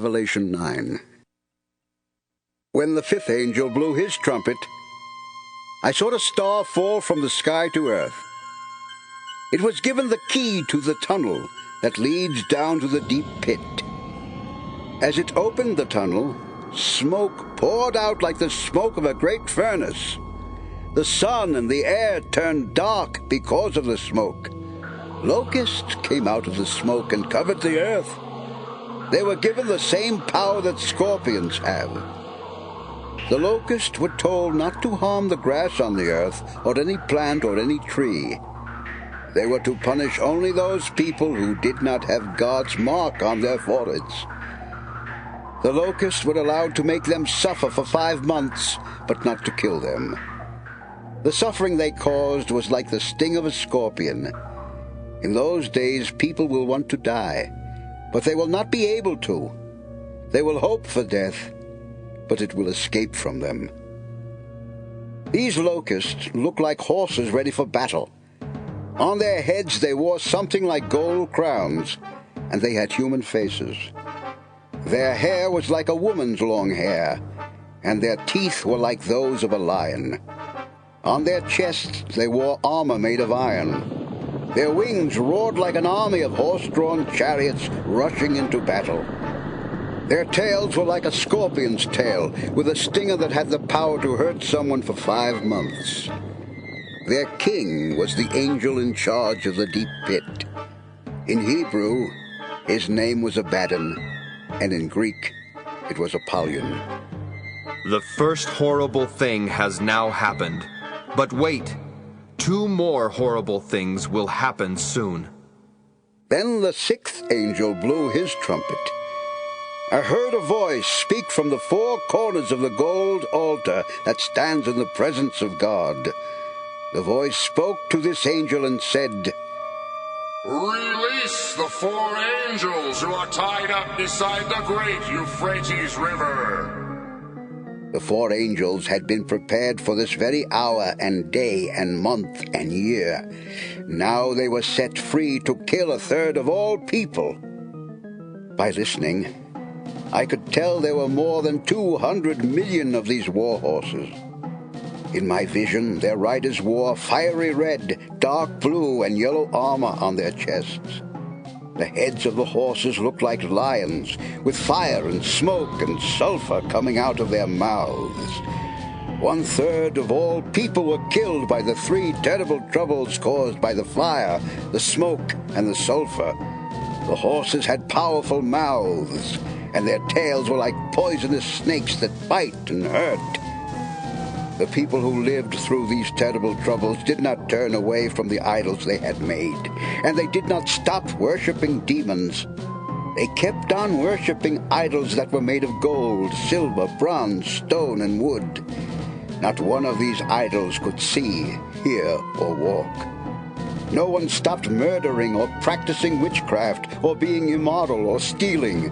Revelation 9. When the fifth angel blew his trumpet, I saw a star fall from the sky to earth. It was given the key to the tunnel that leads down to the deep pit. As it opened the tunnel, smoke poured out like the smoke of a great furnace. The sun and the air turned dark because of the smoke. Locusts came out of the smoke and covered the earth. They were given the same power that scorpions have. The locusts were told not to harm the grass on the earth, or any plant or any tree. They were to punish only those people who did not have God's mark on their foreheads. The locusts were allowed to make them suffer for 5 months, but not to kill them. The suffering they caused was like the sting of a scorpion. In those days people will want to die, but they will not be able to. They will hope for death, but it will escape from them. These locusts look like horses ready for battle. On their heads they wore something like gold crowns, and they had human faces. Their hair was like a woman's long hair, and their teeth were like those of a lion. On their chests they wore armor made of iron. Their wings roared like an army of horse-drawn chariots rushing into battle. Their tails were like a scorpion's tail, with a stinger that had the power to hurt someone for 5 months. Their king was the angel in charge of the deep pit. In Hebrew, his name was Abaddon, and in Greek, it was Apollyon. The first horrible thing has now happened. But wait, 2 more horrible things will happen soon. Then the 6th angel blew his trumpet. I heard a voice speak from the 4 corners of the gold altar that stands in the presence of God. The voice spoke to this angel and said, "Release the 4 angels who are tied up beside the great Euphrates River." The 4 angels had been prepared for this very hour and day and month and year. Now they were set free to kill 1/3 of all people. By listening, I could tell there were more than 200 million of these war horses. In my vision, their riders wore fiery red, dark blue, and yellow armor on their chests. The heads of the horses looked like lions, with fire and smoke and sulfur coming out of their mouths. 1/3 of all people were killed by the 3 terrible troubles caused by the fire, the smoke, and the sulfur. The horses had powerful mouths, and their tails were like poisonous snakes that bite and hurt. The people who lived through these terrible troubles did not turn away from the idols they had made, and they did not stop worshipping demons. They kept on worshipping idols that were made of gold, silver, bronze, stone, and wood. Not one of these idols could see, hear, or walk. No one stopped murdering or practicing witchcraft or being immoral or stealing.